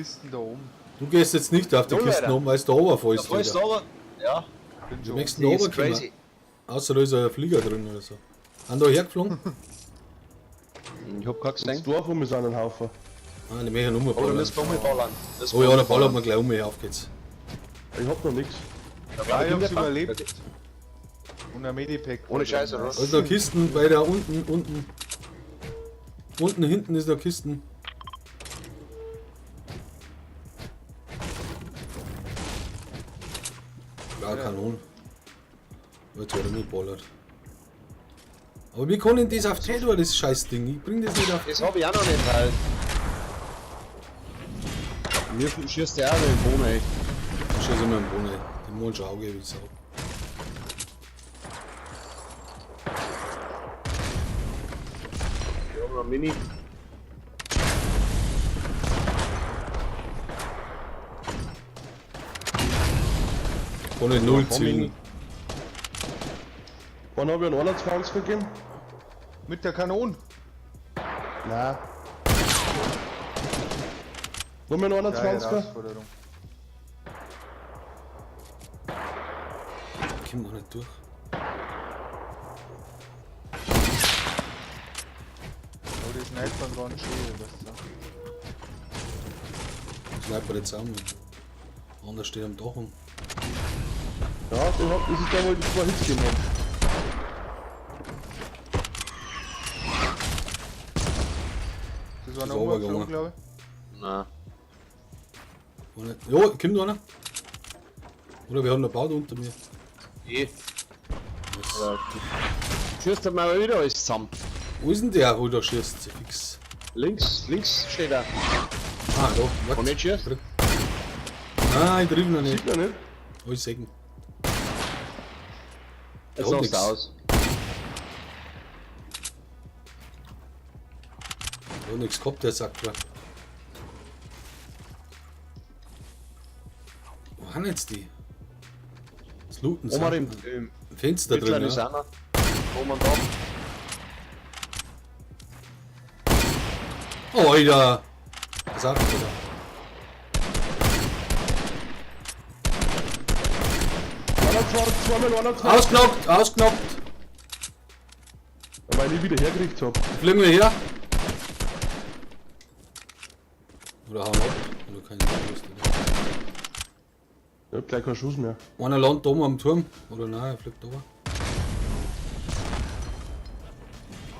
Kisten da oben. Du gehst jetzt nicht auf die Kisten oben, weil es da oben fällst. Da fällst du aber. Ja. Du möchtest da oben kommen. Außer da ist ein Flieger drin oder so. Haben da hergeflogen? Ich hab keinen gesehen. Das Dorf um ist an den Haufen. Ah, die möchten nur Oder ballern. müssen wir umballern. Oh ja, der ballert mir gleich um, auf geht's. Ich hab noch nichts. Ja, ich hab's überlebt. Und ein Medipack. Ohne Scheiße, oder? Also noch Kisten bei der unten. Unten hinten ist noch Kisten. Ja, Kanon. Jetzt wird er nicht ballert. Aber wie kann denn das auf Tattoo, das Scheißding? Ich bring das nicht auf. Das hab ich auch noch nicht, weil. Mir schießt der auch noch im Boden, ey. Ich schieße immer im Boden, die Mond schon Auge wie Sau. Wir haben noch ein Mini. Kann ich null zielen. Wann hab ich einen 21 gegeben? Mit der Kanone. Nein. Nur mit einen 21er? Herausforderung. Ich komm noch nicht durch. Oh, die Sniper ganz schön, das so. Sniper jetzt zusammen. Anders steht am Dach. Ja, das ist da, wo ich die 2 Hits gegeben hab. Das war Ist noch runtergegangen. umgeflogen, glaube ich. Nein. Ja, kommt einer. Oder wir haben noch Baut unter mir. Eh. Schießt mal wieder alles zusammen. Wo ist denn der, wo da schießt? Fix. Links steht er. Ah, da. Warte. Und nicht schießt? Nein, drüben noch nicht. Sieht man nicht? Oh, ich sehen. Jetzt hat lässt nix. er aus. Da hat nichts gehabt, der sagt war. Wo haben jetzt die? Das Looten Oma sind im Fenster Mittleren drin. ist Ja. einer. Oben da. Oh, Alter! Was sagt der da? Zweimal 21. Ausknockt! Ausknockt! Weil ich wieder hergekriegt hab. Fliegen wir her! Oder hauen ab? Oder keine Lust. Ich hab gleich keinen Schuss mehr. Einer landet oben am Turm. Oder nein, er fliegt oben.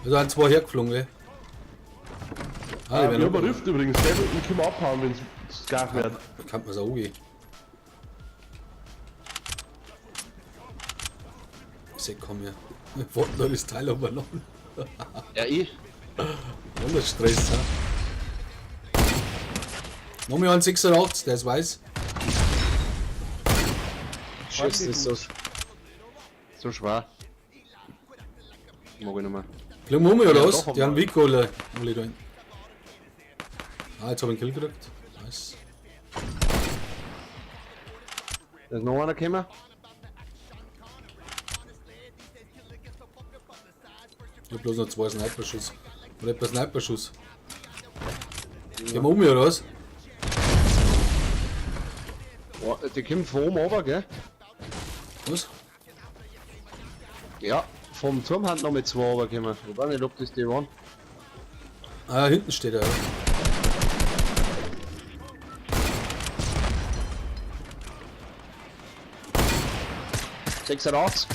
Da sind 2 hergeflogen, ey. Ah, die Ich werden hab einen Rift übrigens, gell? Ich kann abhauen, wenn es gar wird. Da kann man es auch angehen. Ich seh, komm her. Wir wollten da das Teil aber noch. Ja, ich. Und das Stress, ja. Noch mal einen 86, der ist weiß. Schießt ist so schwer. Mag ich nicht mehr. Fliegen wir um oder Ja, was? doch, Die haben aber- Vico alle da hinten. Ah, jetzt hab ich einen Kill gekriegt. Nice. Da ist noch einer gekommen. Ich hab bloß noch 2 Sniper-Schuss. Oder etwa Sniper-Schuss. Gehen wir um oder was? Oh, die kommen von oben runter, gell? Was? Ja, vom Turm hat noch mit 2 runtergekommen. Ich weiß nicht, ob das die waren. Ah, hinten steht er. Ja. Ja. 86.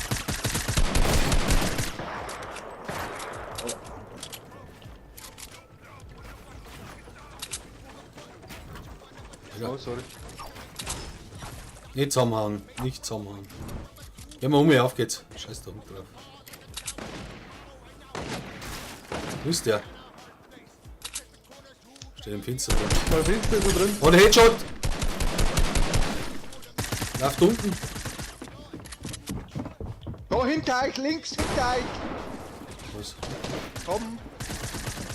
Oh, sorry. Nicht zusammenhauen. Nicht zusammenhauen. Gehen wir um, auf geht's. Scheiß da drauf. Wo ist der? Steht im Fenster drin. Mein Fenster ist da drin. Oh, der Headshot! Läuft unten. Da hinter euch, links hinter euch. Was? Komm.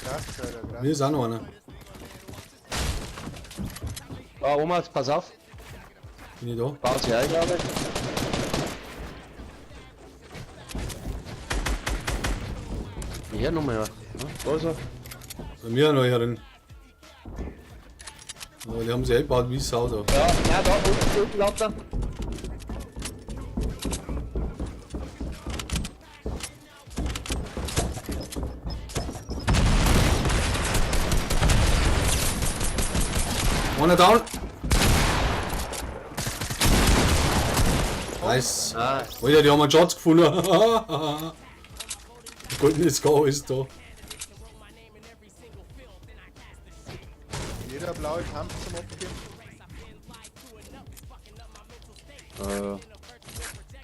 Krass, Alter, krass. Mir ist auch noch einer. Ah, Oma, pass auf. Bin ich da? Baut sie ein, glaube ich. Hier nochmal, ja. Da ist er. Bei mir noch hier drin. Aber die haben sich eingebaut wie Sau da. Ja, nein, da, unten lauter. Einer down. Nice. Ah, Alter, die haben einen Schatz gefunden. Golden Scar ist da. Jeder blaue Kampf zum Abgeben.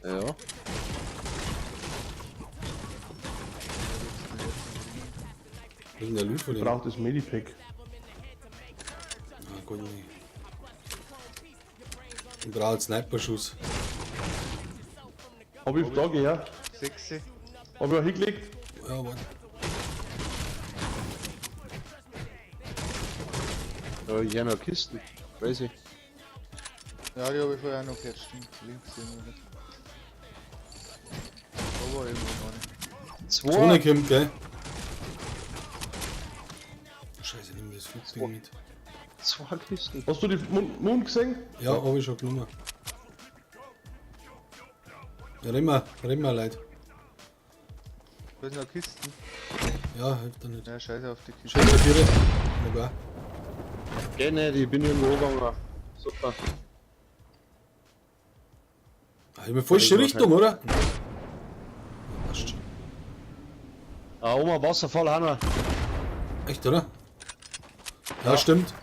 ja. Was ist denn der Loot von dem? Braucht das Medipack. Ah, gut nicht. Ich brauche einen Sniper-Schuss. Hab ich da ja. 6. Hab ich auch hingelegt. Ja, warte. Da hier noch Kisten. Weiß ich. Ja, die habe ich vorher noch gehört. Stimmt. Links irgendwo nicht. Da war irgendwo noch nicht. Zone 2. kommt, gell? Scheiße, nimm das Flugding mit. 2 Kisten. Hast du die Mund gesehen? Ja, hab ich schon genommen. Ja, renn mal, Leute. Da sind noch Kisten. Ja, hilft doch nicht. Ja, scheiße auf die Kiste. Schön, der Vierte. Wobei. Geh nicht, ich bin irgendwo gegangen. Super. Ah, ich bin falsche Richtung, oder? Passt schon. Ah, Oma, Wasserfall auch noch. Echt, oder? Ja, stimmt.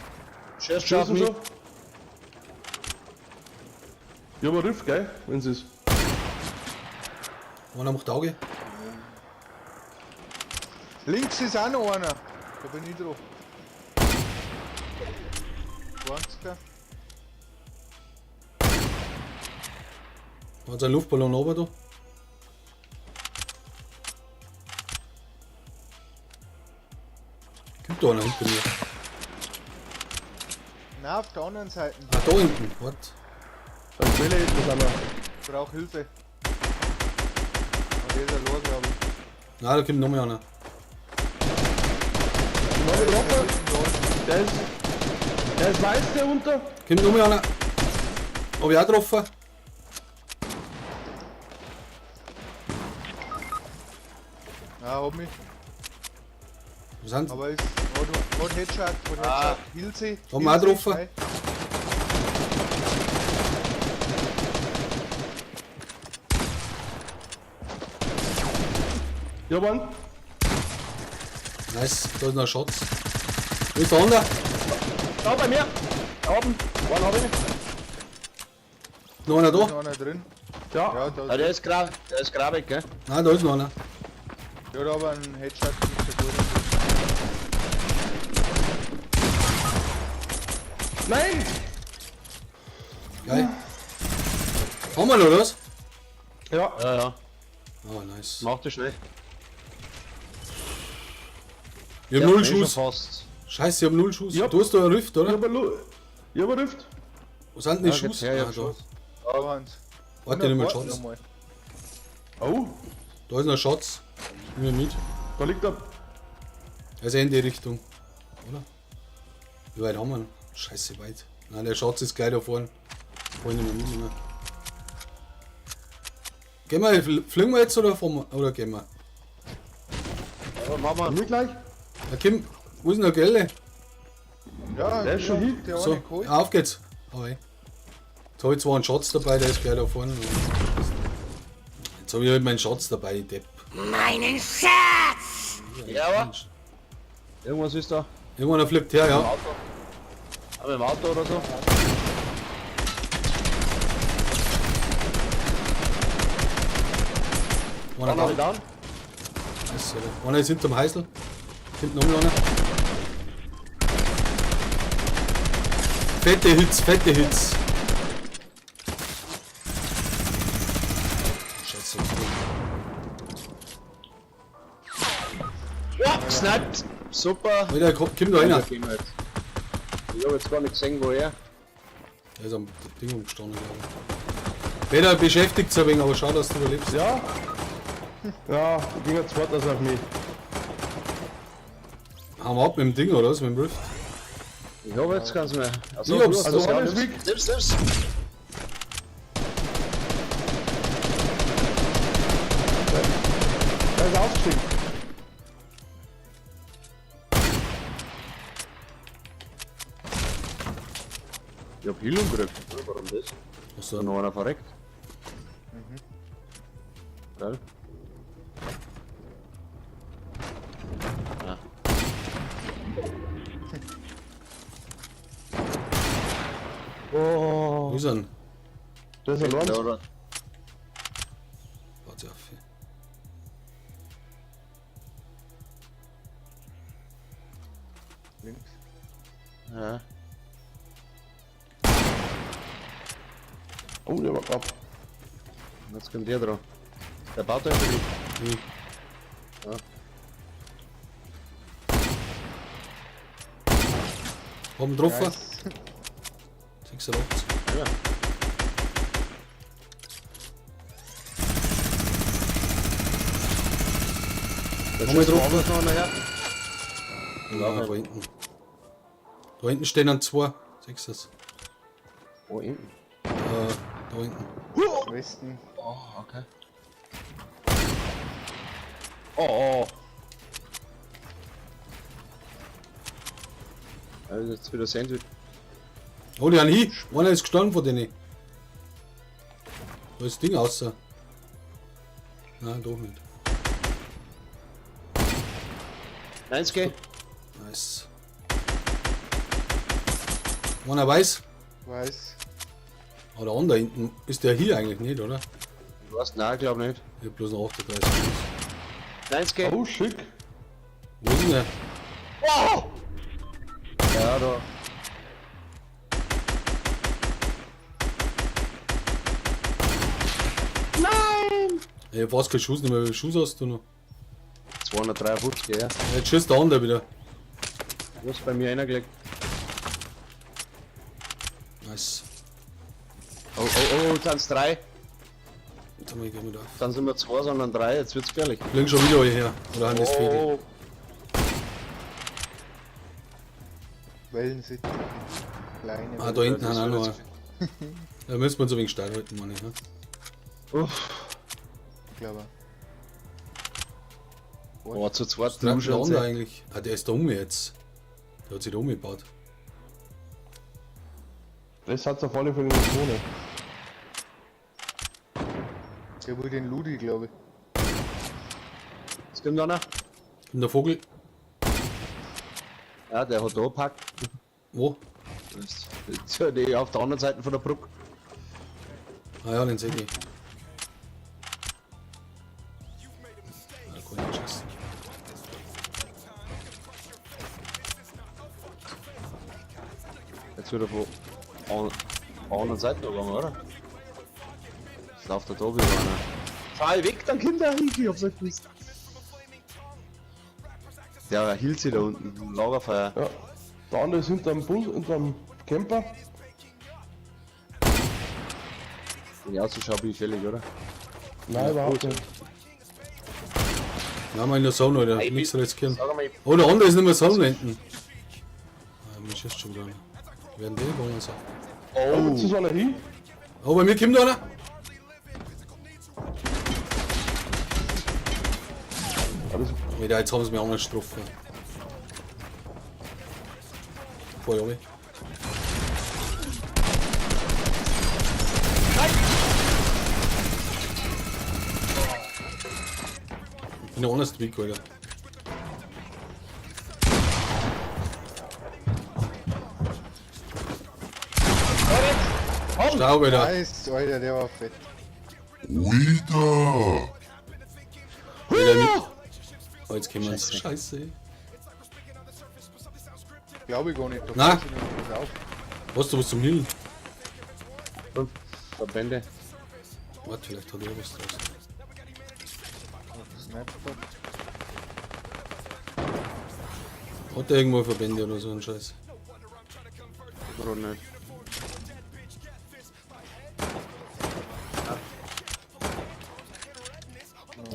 Schießt auf Schießen mich. schon? Ja, aber Riff, gell? Wenn es ist. Einer macht Auge. Links ist auch noch einer. Da bin ich drauf. 20er. Hat sein Luftballon oben da. Kommt da einer hinter mir. Nein, auf der anderen Seite. Ah, da hinten. What? Dann Quelle hinten sind wir. Ich brauche Hilfe. Aber der ist allein, glaube ich. Nein, da kommt noch mehr einer. Noch ein Locker. Der ist weiß, der unter. Kommt noch mehr einer. Hab ich auch getroffen. Ja, hab mich. Wo sind sie? Aber ist. Hat Headshot. Hat Headshot. Hilse. Haben wir auch getroffen? Nein. Ja, Mann. Nice, da ist noch ein Schatz. Wo ist der andere? Da bei mir. Da oben. Wann hab ich nicht? Noch einer Da ist da? noch einer drin. Ja. Ja, da Ah, der ist grabig, gell? Nein, da ist noch einer. ja, da aber ein Headshot. Nicht so gut. Nein! Geil. Haben wir noch was? Ja. Ja, ja. Oh, nice. Mach das schnell. Wir haben null schon Schuss. fast. Scheiße, ich hab 0 Schuss. Ja. Du hast da einen Rift, Ich oder? hab ein Rift. Wo sind denn die Ja, Schuss? gibt's her, ich Ah, hab da. Schuss. Da waren's. Warte, nimm mal Warte Schatz. noch mal. Oh, Da ist noch ein Schatz. Nimm ihn mit. da liegt er. Also in die Richtung. Oder? Wie weit haben wir ihn? Scheiße weit. Nein, der Schatz ist gleich da vorne. Wollen wir nicht mehr. Gehen wir, fliegen wir jetzt oder gehen wir? Ja, mach mal. Mir gleich. Ja, Kim, wo ist denn der Gelle? Ja, Der ist schon hin. Der So, eine geholt. ja, auf geht's. Aber jetzt habe ich zwar einen Schatz dabei, der ist gleich da vorne. Jetzt habe ich halt meinen Schatz dabei, ich Depp. Ja, aber. Irgendwas ist da. Irgendwann fliegt her, ja. Auto. Aber im Auto oder so. Einer Dann hab ich da. down. Einer ist hinterm Heißel. Hinten noch einer. Fette Hits, fette Hits. Scheiße. Ja, sniped. Super. Alter, komm da rein. Ich hab jetzt gar nicht gesehen, woher. Der ist am Ding umgestanden, glaube ich. Peter beschäftigt sich ein wenig, aber schau, dass du überlebst. Ja. Ja, ging jetzt fort auf mich. Haben wir ab mit dem Ding, oder was? Mit dem Rift? Ich hab jetzt ganz mehr. Also, Ich hab's. Also ja, einer ist weg. nimm's. Da ist er ausgestiegen. Ich hab Heilung gekriegt. Warum das? Was Da dann? noch einer verreckt. Geil. Ja. Oh, Wo ist er denn? da ist er Ja, Lord. oder? Warte auf. Links. Ja. Oh, der war ab. Jetzt kommt der dran. Der baut da irgendwie. Hm. Ja. Haben wir getroffen? Nice. 86. Ja. Haben wir getroffen? noch nachher? Ja, da hinten. Da hinten stehen dann zwei. Siehst du das? Wo hinten? Da hinten. Westen. Oh, okay. Oh. Also jetzt wieder Sandwich. Oh, die haben hin. Einer ist gestanden von denen. Da ist das Ding außer. Nein, doch nicht. 90. Nice. Einer weiß. Weiß. Aber der andere hinten ist der hier eigentlich nicht, oder? Du hast nein, glaub nicht. Ich hab bloß noch 38 Schuss. 90. Oh, schick. Wo ist denn der? Ja, da. Ich hab fast keinen Schuss, nicht mehr. Wie viele Schuss hast du noch? 253, ja. Jetzt schießt der andere wieder. Du hast bei mir reingelegt. Nice. Oh, dann sind 3. Jetzt haben wir gehen wir da. Dann sind wir 2, sondern 3. Jetzt wird's gefährlich. Fliegen schon wieder hierher. Oder haben das Fädel? Oh, Wellensittiche. Kleine. Ah, da hinten das haben wir auch wird noch. Da müssen wir uns ein wenig steil halten, Mann. Ja. uff. Ich glaube. Oh, zu zweit Was treibt der duschen. andere eigentlich? Ah, der ist da um jetzt. Der hat sich da umgebaut. Das hat's auf alle Fälle in der Zone. Der will den Ludi, glaube ich. Jetzt kommt einer. Und der Vogel? Ja, der hat da gepackt. Wo? Jetzt hört die auf der anderen Seite von der Brücke. Ah ja, den sehe ich. Ah, kann ich nicht schießen. Jetzt wird er von der anderen Seite gegangen, oder? Jetzt läuft er da wieder einer. Fahr weg, dann Kinder! Ich hab's nicht gewusst. Der hielt sich da unten im Lagerfeuer. Ja. Der andere ist hinterm Bus, hinterm Camper. Wenn ich auszuschauen, bin ich fällig, oder? Nein, überhaupt nicht. Ja, mal in der Sonne, Alter. Nichts riskieren. Sag mal, Oh, der andere ist nicht mehr Sonne hinten. Ah, mir schießt schon wieder einer. Werden die gegangen sein. Oh, jetzt ist einer hin. Oh, bei mir kommt einer. Ja, das Ja, jetzt haben sie mich auch mal getroffen. Voll, Junge. Ich bin der honest Week, Alter. Staub, Alter. Nice, Alter, der war fett. Alter, mit. Oh, jetzt kommen wir ins Scheiße. Ey. Glaube ich gar nicht. Da Na? fällt sich noch was auf. Hast du was zum Hillen? Verbände. Warte, vielleicht hat er was draus. Snapshot. Hat er irgendwo Verbände oder so ein Scheiß? Oder nicht?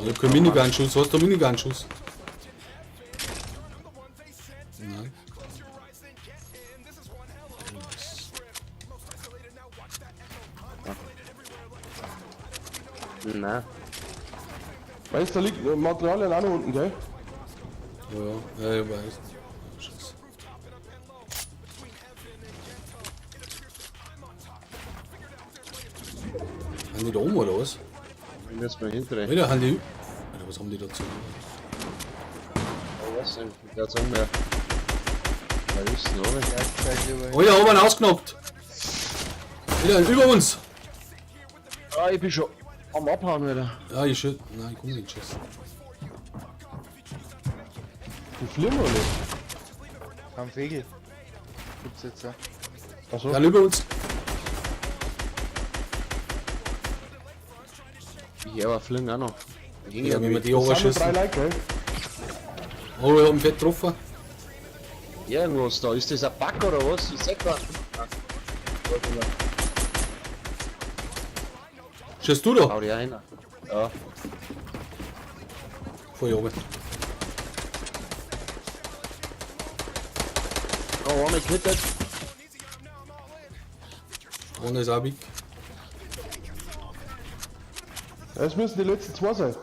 Ich hab keinen Minigun-Schuss. Hast du einen Minigun-Schuss? Nein. Nein. Weißt du, da liegt Material auch noch unten, gell? Ja, ich weiß. Ja, Scheiße. Haben die da oben oder was? Ich muss mal hinterher. Alter, haben die. Alter, was haben die dazu? Oh, was denn? Der hat mehr. Da ist noch nicht. Alter, haben wir ihn ausgenockt! Alter, über uns! Ah, ich bin schon am Abhauen wieder. Ja, ich schütt. Nein, ich komm nicht, Schuss. Die fliegen oder nicht? Am Fegel. Gibt's jetzt ja. Achso. Ja, über uns! Ich aber fliegen auch noch. Ich hänge Ja, wenn wir die Das sind nur 3 runterschießen. Leute, gell? Oh, wir haben fett getroffen. Irgendwas da. Ist das ein Back oder was? Ich seh grad. Schießt du da? Hau die rein. Ja. Voll hier oben. Oh, einmal gekrittet. Vorne ist auch weg. Es müssen die letzten 2 sein.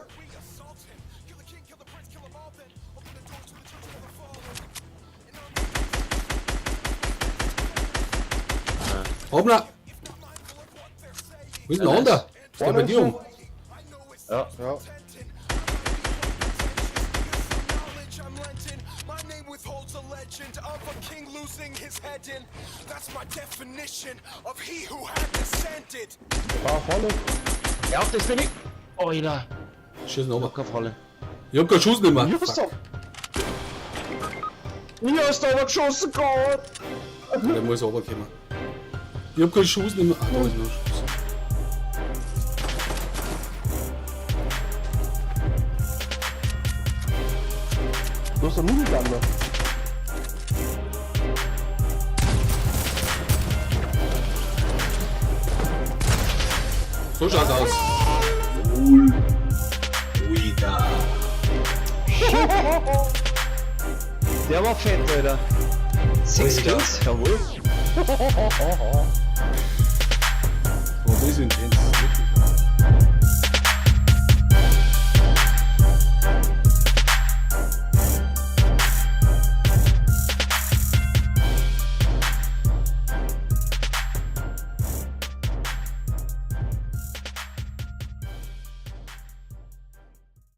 Hoppla! Wo ist denn der andere? Ist der bei dir um? Ja. Ja. My name withholds a legend of a king losing his head in. That's my definition of he who had descended. Volle. Ja, das bin ich. Oh, Alter. Schießen aber. Locker volle. Ich hab keinen Schuss nicht mehr. Justus! Mir hast du aber geschossen, Gott! Der muss runterkommen. Ich hab keinen Schuss nicht mehr. Ah, da ist noch ein Schuss. Du hast doch Minigun noch. So schaut's aus. Der war fett, Alter. 6 Kills? Jawohl. Oh, das ist intens.